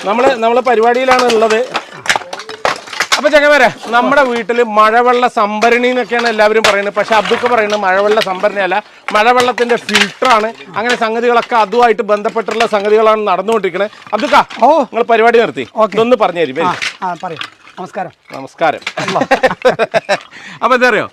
നമ്മള് പരിപാടിയിലാണ് ഉള്ളത്. അപ്പൊ ചങ്ങന്മാരെ, നമ്മുടെ വീട്ടിൽ മഴവെള്ള സംഭരണി എന്നൊക്കെയാണ് എല്ലാവരും പറയുന്നത്. പക്ഷെ അബ്ദുക്ക പറയുന്നത് മഴവെള്ള സംഭരണി അല്ല, മഴവെള്ളത്തിന്റെ ഫിൽട്ടറാണ്. അങ്ങനെ സംഗതികളൊക്കെ അതുമായിട്ട് ബന്ധപ്പെട്ടുള്ള സംഗതികളാണ് നടന്നുകൊണ്ടിരിക്കുന്നത്. അബ്ദുക്ക, നിങ്ങൾ പരിപാടി നിർത്തി ഇതൊന്ന് പറഞ്ഞു തരും. നമസ്കാരം. അപ്പൊ എന്താ അറിയോ,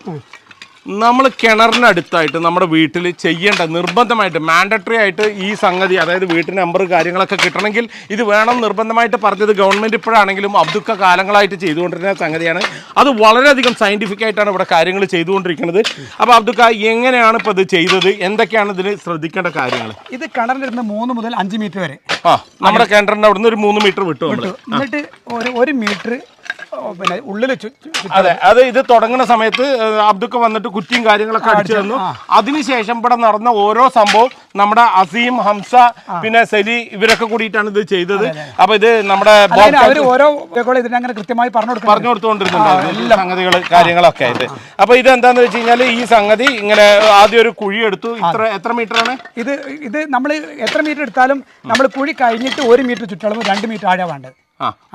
നമ്മൾ കിണറിനടുത്തായിട്ട് നമ്മുടെ വീട്ടിൽ ചെയ്യേണ്ട നിർബന്ധമായിട്ട് മാൻഡറ്ററി ആയിട്ട് ഈ സംഗതി, അതായത് വീട്ടിൽ നമ്പർ കാര്യങ്ങളൊക്കെ കിട്ടണമെങ്കിൽ ഇത് വേണം നിർബന്ധമായിട്ട് പറഞ്ഞത് ഗവൺമെൻറ് ഇപ്പോഴാണെങ്കിലും അബ്ദുക്ക കാലങ്ങളായിട്ട് ചെയ്തുകൊണ്ടിരുന്ന സംഗതിയാണ്. അത് വളരെയധികം സയൻറ്റിഫിക് ആയിട്ടാണ് ഇവിടെ കാര്യങ്ങൾ ചെയ്തുകൊണ്ടിരിക്കുന്നത്. അപ്പോൾ അബ്ദുക്ക, എങ്ങനെയാണ് ഇപ്പോൾ ഇത് ചെയ്തത്, എന്തൊക്കെയാണ് ഇതിൽ ശ്രദ്ധിക്കേണ്ട കാര്യങ്ങൾ? ഇത് കിണറിൻ്റെ അടുത്ത് 3 മുതൽ 5 മീറ്റർ വരെ നമ്മുടെ കിണറിൻ്റെ അവിടുന്ന് ഒരു 3 മീറ്റർ വിട്ടു. എന്നിട്ട് 1 മീറ്റർ പിന്നെ ഉള്ളിൽ. അതെ, അത് ഇത് തുടങ്ങുന്ന സമയത്ത് അബ്ദുക്ക വന്നിട്ട് കുറ്റിയും കാര്യങ്ങളൊക്കെ അടിച്ചു തന്നു. അതിനുശേഷം ഇവിടെ നടന്ന ഓരോ സംഭവം നമ്മുടെ അസീം, ഹംസ, പിന്നെ സലി ഇവരൊക്കെ കൂടിയിട്ടാണ് ഇത് ചെയ്തത്. അപ്പൊ ഇത് നമ്മുടെ ഓരോ ഇതിനങ്ങനെ കൃത്യമായി പറഞ്ഞു കൊടുത്തുകൊണ്ടിരുന്നുണ്ടായിരുന്നു എല്ലാ സംഗതികൾ കാര്യങ്ങളൊക്കെ ആയിട്ട്. അപ്പൊ ഇത് എന്താന്ന് വെച്ച് കഴിഞ്ഞാൽ ഈ സംഗതി ഇങ്ങനെ ആദ്യം ഒരു കുഴി എടുത്തു. എത്ര മീറ്റർ ആണ് ഇത് നമ്മൾ എത്ര മീറ്റർ എടുത്താലും നമ്മൾ കുഴി കഴിഞ്ഞിട്ട് 1 മീറ്റർ ചുറ്റളവ് 2 മീറ്റർ ആഴ വേണ്ടത്.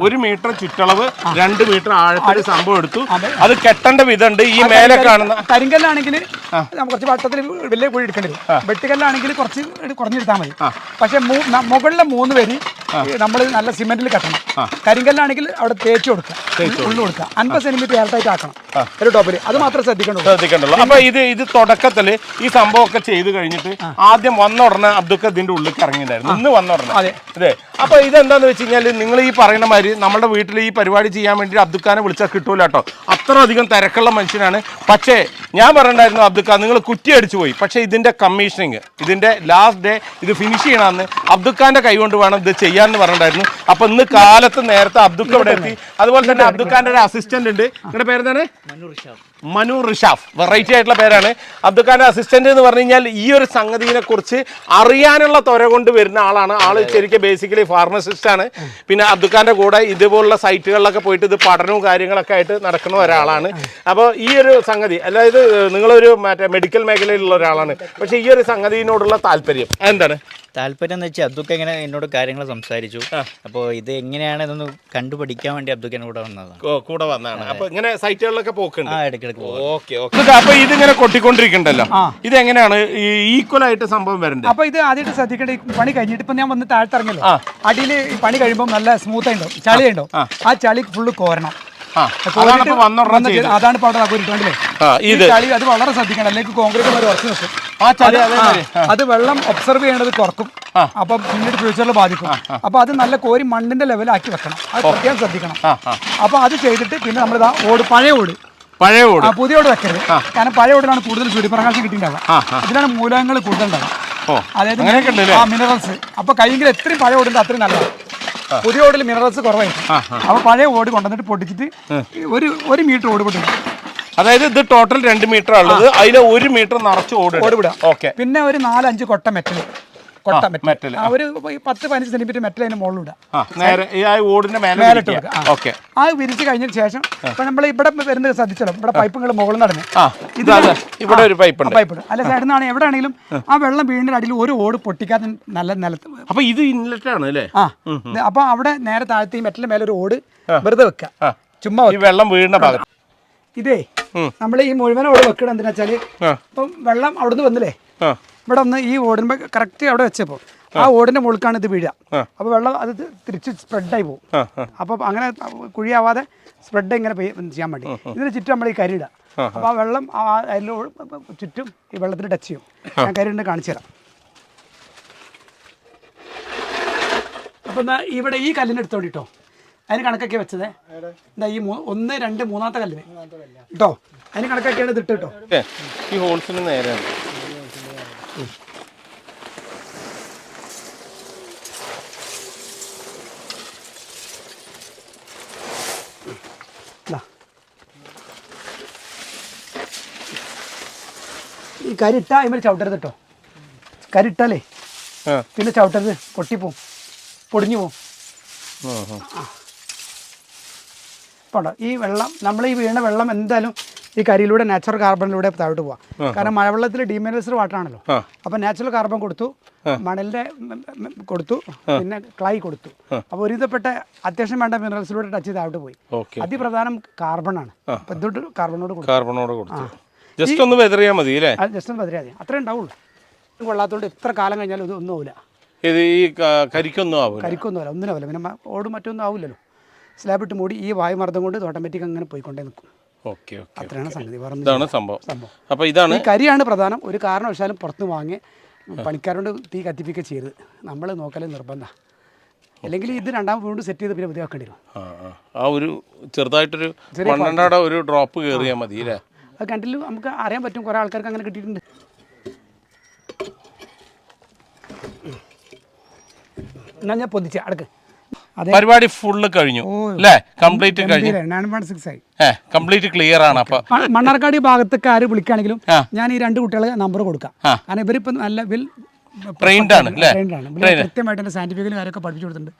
1 മീറ്റർ ചുറ്റളവ് 2 മീറ്റർ ആഴത്തിൽ സംഭവം എടുത്തു. അത് കെട്ടേണ്ട വിധമുണ്ട്. ഈ മേലെ കാണുന്ന കരിങ്കല്ലാണെങ്കിൽ കുറച്ച് വട്ടത്തിൽ വലിയ കുഴി എടുക്കേണ്ടി വരും. വെട്ടുകല്ലാണെങ്കിൽ കുറച്ച് കുറഞ്ഞെടുത്താൽ മതി. പക്ഷെ മുകളിലെ 3 വരി നമ്മൾ നല്ല സിമെന്റിൽ കെട്ടണം. കരിങ്കല്ലാണെങ്കിൽ അവിടെ തേച്ച് കൊടുക്കുക, ഉള്ളു കൊടുക്കുക. 50 സെന്റിമീറ്റർ എയർടൈറ്റ് ആക്കണം ഒരു ടോപ്പിൽ. അത് മാത്രമേ ശ്രദ്ധിക്കണ്ടുള്ളൂ. അപ്പൊ ഇത് തുടക്കത്തില് ഈ സംഭവമൊക്കെ ചെയ്ത് കഴിഞ്ഞിട്ട് ആദ്യം വന്ന ഉടനെ അബ്ദുക്ക ഇതിന്റെ ഉള്ളിൽ ഇറങ്ങിയിട്ടുണ്ടായിരുന്നു. ഇന്ന് വന്ന ഉടനെ അതെ. അപ്പൊ ഇതെന്താന്ന് വെച്ച് കഴിഞ്ഞാൽ നിങ്ങൾ ഈ പറയുന്ന മാതിരി നമ്മുടെ വീട്ടിൽ ഈ പരിപാടി ചെയ്യാൻ വേണ്ടി അബ്ദുക്കാനെ വിളിച്ചാൽ കിട്ടൂല കേട്ടോ. അത്ര അധികം തിരക്കുള്ള മനുഷ്യനാണ്. പക്ഷേ ഞാൻ പറയണ്ടായിരുന്നു അബ്ദുക്ക, നിങ്ങൾ കുറ്റി അടിച്ചു പോയി. പക്ഷേ ഇതിന്റെ കമ്മീഷനിങ്, ഇതിന്റെ ലാസ്റ്റ് ഡേ ഇത് ഫിനിഷ് ചെയ്യണമെന്ന് അബ്ദുക്കാന്റെ കൈ കൊണ്ട് വേണം ഇത് ചെയ്യാന്ന് പറഞ്ഞിട്ടുണ്ടായിരുന്നു. അപ്പൊ ഇന്ന് കാലത്ത് നേരത്തെ അബ്ദുക്ക ഇവിടെ എത്തി. അതുപോലെ തന്നെ അബ്ദുക്കാന്റെ ഒരു അസിസ്റ്റന്റ് ഉണ്ട്. നിങ്ങളുടെ പേരെന്താണ്? മനു റിഷാഫ്. വെറൈറ്റി ആയിട്ടുള്ള പേരാണ്. അബ്ദുക്കാന്റെ അസിസ്റ്റന്റ് എന്ന് പറഞ്ഞു കഴിഞ്ഞാൽ ഈ ഒരു സംഗതിയെ കുറിച്ച് അറിയാനുള്ള ത്വര കൊണ്ട് വരുന്ന ആളാണ്. ആള് ശരിക്കും ബേസിക്കലി ഫാർമസിസ്റ്റ് ആണ്. പിന്നെ അബ്ദുക്കാന്റെ കൂടെ ഇതുപോലുള്ള സൈറ്റുകളിലൊക്കെ പോയിട്ട് ഇത് പഠനവും കാര്യങ്ങളൊക്കെ ആയിട്ട് നടക്കുന്ന ഒരാളാണ്. അപ്പോൾ ഈ ഒരു സംഗതി, അതായത് നിങ്ങളൊരു മെഡിക്കൽ മേഖലയിലുള്ള ഒരാളാണ്. പക്ഷേ ഈ ഒരു സംഗതിയോടുള്ള താല്പര്യം എന്താണ്? താല്പര്യം എന്ന് വെച്ചാൽ അബ്ദുക്ക ഇങ്ങനെ എന്നോട് കാര്യങ്ങൾ സംസാരിച്ചു. അപ്പോൾ ഇത് എങ്ങനെയാണ് ഇതൊന്ന് കണ്ടുപഠിക്കാൻ വേണ്ടി അബ്ദുക്കനെ കൂടെ വന്നതാണ്. അപ്പൊ ഇങ്ങനെ സൈറ്റുകളിലൊക്കെ പോക്കുണ്ട്. ഇടയ്ക്കിടയ്ക്ക്. അപ്പൊ ഇതിങ്ങനെ കൊട്ടിക്കൊണ്ടിരിക്കണ്ടല്ലോ, ഇത് എങ്ങനെയാണ് ഈക്വൽ ആയിട്ട് സംഭവം വരണ്ടത്? അപ്പൊ ഇത് ആദ്യമായിട്ട് ശ്രദ്ധിക്കേണ്ട, പണി കഴിഞ്ഞിട്ട് ഇപ്പൊ ഞാൻ വന്ന് താഴ്ത്തിറങ്ങല്ലോ, അടിയിൽ പണി കഴിയുമ്പോൾ നല്ല സ്മൂത്ത് ആയിട്ടോ, ചളി ഉണ്ടോ, ആ ചളി ഫുള്ള് കോരണം. അതാണ് ഇപ്പൊ അവിടെ ഇട്ടുകൊണ്ടില്ലേ ഈ ചളി. അത് വളരെ ശ്രദ്ധിക്കണം, അല്ലെങ്കിൽ കോൺക്രീറ്റ് വരെ ഉറച്ചു നിൽക്കും. അത് വെള്ളം ഒബ്സർവ് ചെയ്യേണ്ടത് കുറക്കും. അപ്പൊ പിന്നീട് ഫ്യൂച്ചറിൽ ബാധിക്കും. അപ്പൊ അത് നല്ല കോരി മണ്ണിന്റെ ലെവലാക്കി വെക്കണം. അത് പ്രത്യേകം ശ്രദ്ധിക്കണം. അപ്പൊ അത് ചെയ്തിട്ട് പിന്നെ നമ്മളിതാ പഴയ ഓട് പുതിയ ഓട് വെക്കരുത്. കാരണം പഴയ ഓടിലാണ് കൂടുതൽ സൂര്യപ്രകാശം കിട്ടിയിട്ടുണ്ടാവുക. ഇതിലാണ് മൂലകങ്ങൾ കൂടുതൽ ഉണ്ടാവുക, അതായത് മിനറൽസ്. അപ്പൊ കഴിയെങ്കിൽ എത്രയും പഴയ ഓടുണ്ട് അത്രയും നല്ലതാണ്. പുതിയ ഓടിൽ മിനറൽസ് കുറവായിരിക്കും. അപ്പൊ പഴയ ഓട് കൊണ്ടുവന്നിട്ട് പൊട്ടിച്ചിട്ട് 1 മീറ്റർ ഓട് പൊട്ടിക്കും. അതായത് ഇത് ടോട്ടൽ 2 മീറ്റർ ഉള്ളത്, അതിൽ 1 മീറ്റർ നിറച്ച് ഓട് വിടാം. പിന്നെ ഒരു 4-5 കൊട്ട മെറ്റൽ ഒരു 10-15 സെന്റിമീറ്റർ മെറ്റൽ അതിന് മുകളിൽ ഇടാം. അത് വിരിച്ച് കഴിഞ്ഞതിന് ശേഷം ഇപ്പൊ നമ്മൾ ഇവിടെ വരുന്നത് ശ്രദ്ധിച്ചല്ലോ, ഇവിടെ പൈപ്പുകൾ മുകളിൽ നടന്ന് ഇവിടെ ഒരു പൈപ്പ് അല്ല സൈഡിൽ നിന്നാണ് എവിടെ ആണെങ്കിലും ആ വെള്ളം വീടിന്റെ അടിയിൽ ഒരു ഓട് പൊട്ടിക്കാതെ നല്ല നിലത്ത്. അപ്പൊ ഇത് ഇൻലെറ്റ് ആണ് അല്ലേ? അപ്പൊ അവിടെ നേരെ താഴത്തെ മെറ്റലിന് മേലെ ഒരു ഓട് വെറുതെ വെക്കുക, ചുമ്മാ വെള്ളം വീടിന്റെ ഭാഗത്ത്. ഇതേ നമ്മൾ ഈ മുഴുവൻ ഓട് വെക്കണം എന്തിനാ വെച്ചാല്, ഇപ്പം വെള്ളം അവിടുന്ന് വന്നില്ലേ, ഇവിടെ ഒന്ന് ഈ ഓടിന് കറക്റ്റ് അവിടെ വെച്ചപ്പോൾ ആ ഓടിന്റെ മുകൾക്കാണ് ഇത് വീഴുക. അപ്പോൾ വെള്ളം അത് തിരിച്ച് സ്പ്രെഡായി പോകും. അപ്പോൾ അങ്ങനെ കുഴിയാവാതെ സ്പ്രെഡ് ഇങ്ങനെ ചെയ്യാൻ വേണ്ടി ഇതിന് ചുറ്റും നമ്മൾ ഈ കരിയിടുക. അപ്പോൾ ആ വെള്ളം അതിൽ ചുറ്റും ഈ വെള്ളത്തിന് ടച്ച് ചെയ്യും. ഞാൻ കരിണ്ട് കാണിച്ചു തരാം. അപ്പോൾ എന്നാൽ ഇവിടെ ഈ കല്ലിൻ്റെ എടുത്തോണ്ട് കേട്ടോ, അതിന് കണക്കൊക്കെ വെച്ചത് എന്താ ഈ 1, 2, 3-ാമത്തെ കല്ല് കേട്ടോ, അതിന് കണക്കൊക്കെയാണ് ഇത് ഇട്ട് കേട്ടോ. ഈ ഹോൾസിന് നേരെ ഈ കരിട്ട അതിൽ ചവിട്ടരുത് കേട്ടോ. കരിട്ടാലേ പിന്നെ ചവിട്ടരുത്, പൊട്ടിപ്പോവും, പൊടിഞ്ഞു പോവും. പോട്ടോ ഈ വെള്ളം, നമ്മൾ ഈ വീണ വെള്ളം എന്തായാലും ഈ കരിയിലൂടെ നാച്ചുറൽ കാർബണിലൂടെ താഴോട്ട് പോവാം. കാരണം മഴവെള്ളത്തിൽ ഡീമിനറൈസ്ഡ് വാട്ടർ ആണല്ലോ. അപ്പോൾ നാച്ചുറൽ കാർബൺ കൊടുത്തു, മണലിന്റെ കൊടുത്തു, പിന്നെ ക്ലൈ കൊടുത്തു. അപ്പോൾ ഒരുവിധപ്പെട്ട അത്യാവശ്യം വേണ്ട മിനറൽസിലൂടെ ടച്ച് ചെയ്ത് അവിടെ പോയി. അതിപ്രധാനം കാർബണാണ്. അപ്പോൾ ഇതോട്ട് കാർബണോട് കൊടുത്തു. ജസ്റ്റ് ഒന്ന് വെതറിയാൽ മതി അല്ലേ? ജസ്റ്റ് ഒന്ന് വെതറിയാൽ മതി, അത്രേ ഉണ്ടാവുള്ളൂ. കൊള്ളാത്തതുകൊണ്ട് എത്ര കാലം കഴിഞ്ഞാലും ഇത് ഒന്നും ആവില്ല. ഇത് ഈ കരിക്കൊന്നും ആവില്ല, ഒന്നിനും ആവില്ല. പിന്നെ ഓട് മറ്റൊന്നും ആവില്ലല്ലോ. സ്ലാബ് ഇട്ട് മൂടി ഈ വായുമർദ്ദം കൊണ്ട് ഇത് ഓട്ടോമാറ്റിക് അങ്ങനെ പോയിക്കൊണ്ടേ നിൽക്കും. അത്രയാണ് സംഗതി. ഇതാണ് സംഭവം. അപ്പോൾ ഇതാണ് ഈ കരിയാണ് പ്രധാനം. ഒരു കാരണവശാലും പുറത്ത് വാങ്ങി പണിക്കാരോട് തീ കത്തിപ്പിക്കുക ചെയ്ത് നമ്മൾ നോക്കലേ നിർബന്ധം. അല്ലെങ്കിൽ ഇത് വീണ്ടും സെറ്റ് ചെയ്ത് പിന്നെ പുതിയാക്കേണ്ടി വരും. ആ ഒരു ചെറുതായിട്ടൊരു മണ്ണെണ്ണയുടെ ഒരു ഡ്രോപ്പ് കയറിയാൽ മതി അല്ലേ? അത് കണ്ടില്ല, നമുക്ക് അറിയാൻ പറ്റും. കുറേ ആൾക്കാർക്ക് അങ്ങനെ കിട്ടിയിട്ടുണ്ട്. എന്നാൽ ഞാൻ പൊതിച്ച് അടക്ക്. പരിപാടി ഫുള്ള് കഴിഞ്ഞു അല്ലേ? കംപ്ലീറ്റ് കഴിഞ്ഞു, 916 ആയി, കംപ്ലീറ്റ് ക്ലിയർ ആണ്. അപ്പൊ മണ്ണാർക്കാട് ഭാഗത്തൊക്കെ ആര് വിളിക്കുകയാണെങ്കിലും ഞാൻ ഈ 2 കുട്ടികളെ നമ്പർ കൊടുക്കാം. കാരണം ഇവരിപ്പോ നല്ല ട്രെയിൻഡ് ആണ്, കൃത്യമായിട്ട് തന്നെ സയന്റിഫിക്കലും കാര്യമൊക്കെ പഠിപ്പിച്ചു കൊടുത്തിട്ടുണ്ട്.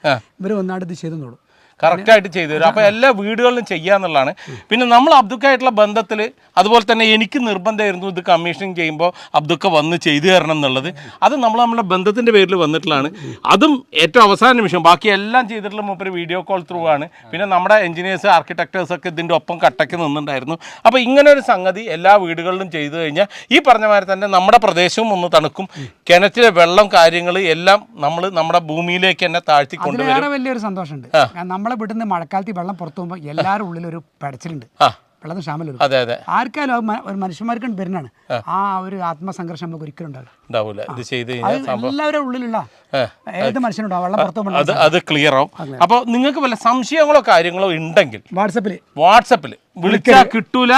ഇവർ ഒന്നാണ്ട് ഇത് ചെയ്തു നോളൂ, കറക്റ്റായിട്ട് ചെയ്തു തരും. അപ്പോൾ എല്ലാ വീടുകളിലും ചെയ്യാന്നുള്ളതാണ്. പിന്നെ നമ്മൾ അബ്ദുക്കായിട്ടുള്ള ബന്ധത്തിൽ അതുപോലെ തന്നെ എനിക്ക് നിർബന്ധമായിരുന്നു ഇത് കമ്മീഷനിങ് ചെയ്യുമ്പോൾ അബ്ദുക്ക വന്ന് ചെയ്തു തരണം എന്നുള്ളത്. അത് നമ്മുടെ ബന്ധത്തിൻ്റെ പേരിൽ വന്നിട്ടുള്ളതാണ്. അതും ഏറ്റവും അവസാന നിമിഷം, ബാക്കി എല്ലാം ചെയ്തിട്ടുള്ള മൂപ്പര് വീഡിയോ കോൾ ത്രൂ ആണ്. പിന്നെ നമ്മുടെ എഞ്ചിനീയേഴ്സ് ആർക്കിടെക്ടേഴ്സൊക്കെ ഇതിൻ്റെ ഒപ്പം കട്ടയ്ക്ക് നിന്നുണ്ടായിരുന്നു. അപ്പോൾ ഇങ്ങനെ ഒരു സംഗതി എല്ലാ വീടുകളിലും ചെയ്തു കഴിഞ്ഞാൽ ഈ പറഞ്ഞ മാതിരി തന്നെ നമ്മുടെ പ്രദേശവും ഒന്ന് തണുക്കും. കിണറ്റിലെ വെള്ളം കാര്യങ്ങൾ എല്ലാം നമ്മുടെ ഭൂമിയിലേക്ക് തന്നെ താഴ്ത്തിക്കൊണ്ടുവരും. വലിയൊരു സന്തോഷമുണ്ട്. നമ്മളെ വീട്ടിൽ നിന്ന് മഴക്കാലത്ത് വെള്ളം പുറത്തു പോകുമ്പോൾ എല്ലാവരും ഉള്ളിൽ ഒരു പടച്ചിലുണ്ട്, വെള്ളത്തിന് ക്ഷാമം. ആർക്കായാലും ഒരു മനുഷ്യന്മാർക്ക് വരുന്നതാണ്. ആ ഒരു ആത്മസംഘർഷം നമുക്ക് ഒരിക്കലും ഉണ്ടാവില്ല. ഇത് ചെയ്ത് എല്ലാവരും ഉള്ളിലുള്ള ഏത് മനുഷ്യനുണ്ടാവും വെള്ളം പുറത്തു പോകുമ്പോൾ അത് ക്ലിയർ ആവും. അപ്പോൾ നിങ്ങൾക്ക് വല്ല സംശയങ്ങളോ കാര്യങ്ങളോ ഉണ്ടെങ്കിൽ വാട്സപ്പിൽ വിളിച്ചാൽ കിട്ടൂല,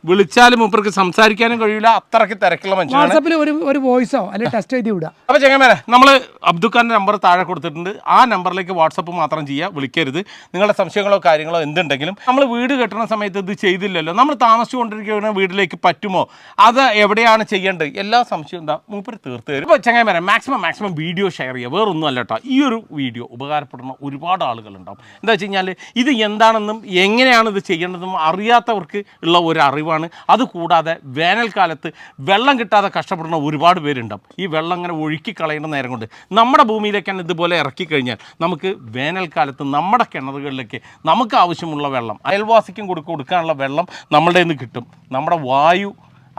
വിളിച്ചാലും മൂപ്പർക്ക് സംസാരിക്കാനും കഴിയില്ല, അത്രയ്ക്ക് തിരക്കുള്ള മനുഷ്യനാണ്. വാട്സാപ്പിൽ ഒരു വോയിസോ അല്ലെങ്കിൽ ടെസ്റ്റ് ചെയ്ത് വിടുക. അപ്പോൾ ചെങ്ങന്മാരെ, നമ്മൾ അബ്ദുഖാന്റെ നമ്പർ താഴെ കൊടുത്തിട്ടുണ്ട്. ആ നമ്പറിലേക്ക് വാട്സപ്പ് മാത്രം ചെയ്യുക, വിളിക്കരുത്. നിങ്ങളുടെ സംശയങ്ങളോ കാര്യങ്ങളോ എന്തുണ്ടെങ്കിലും. നമ്മൾ വീട് കെട്ടുന്ന സമയത്ത് ഇത് ചെയ്തില്ലല്ലോ, നമ്മൾ താമസിച്ചുകൊണ്ടിരിക്കുന്ന വീട്ടിലേക്ക് പറ്റുമോ, അത് എവിടെയാണ് ചെയ്യേണ്ടത്, എല്ലാ സംശയവും എന്താ മൂപ്പര് തീർത്ത് തരും. അപ്പോൾ ചെങ്ങന്മാരെ, മാക്സിമം വീഡിയോ ഷെയർ ചെയ്യുക. വേറൊന്നും അല്ല കേട്ടോ, ഈ ഒരു വീഡിയോ ഉപകാരപ്പെടുന്ന ഒരുപാട് ആളുകളുണ്ടാവും. എന്താ വെച്ച് കഴിഞ്ഞാൽ ഇത് എന്താണെന്നും എങ്ങനെയാണ് ഇത് ചെയ്യേണ്ടതെന്നും അറിയാത്തവർക്ക് ഉള്ള ഒരു അറിവാണ്. അതുകൂടാതെ വേനൽക്കാലത്ത് വെള്ളം കിട്ടാതെ കഷ്ടപ്പെടുന്ന ഒരുപാട് പേരുണ്ടാവും. ഈ വെള്ളം അങ്ങനെ ഒഴുക്കി കളയുന്ന നേരം കൊണ്ട് നമ്മുടെ ഭൂമിയിലേക്ക് തന്നെ ഇതുപോലെ ഇറക്കി കഴിഞ്ഞാൽ നമുക്ക് വേനൽക്കാലത്ത് നമ്മുടെ കിണറുകളിലേക്ക് നമുക്ക് ആവശ്യമുള്ള വെള്ളം, അയൽവാസിക്കും കൊടുക്കാനുള്ള വെള്ളം നമ്മളുടെ നിന്ന് കിട്ടും. നമ്മുടെ വായു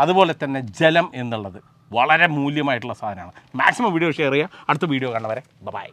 അതുപോലെ തന്നെ ജലം എന്നുള്ളത് വളരെ മൂല്യമായിട്ടുള്ള സാധനമാണ്. മാക്സിമം വീഡിയോ ഷെയർ ചെയ്യുക. അടുത്ത വീഡിയോ കാണുന്നവരെ ബൈ.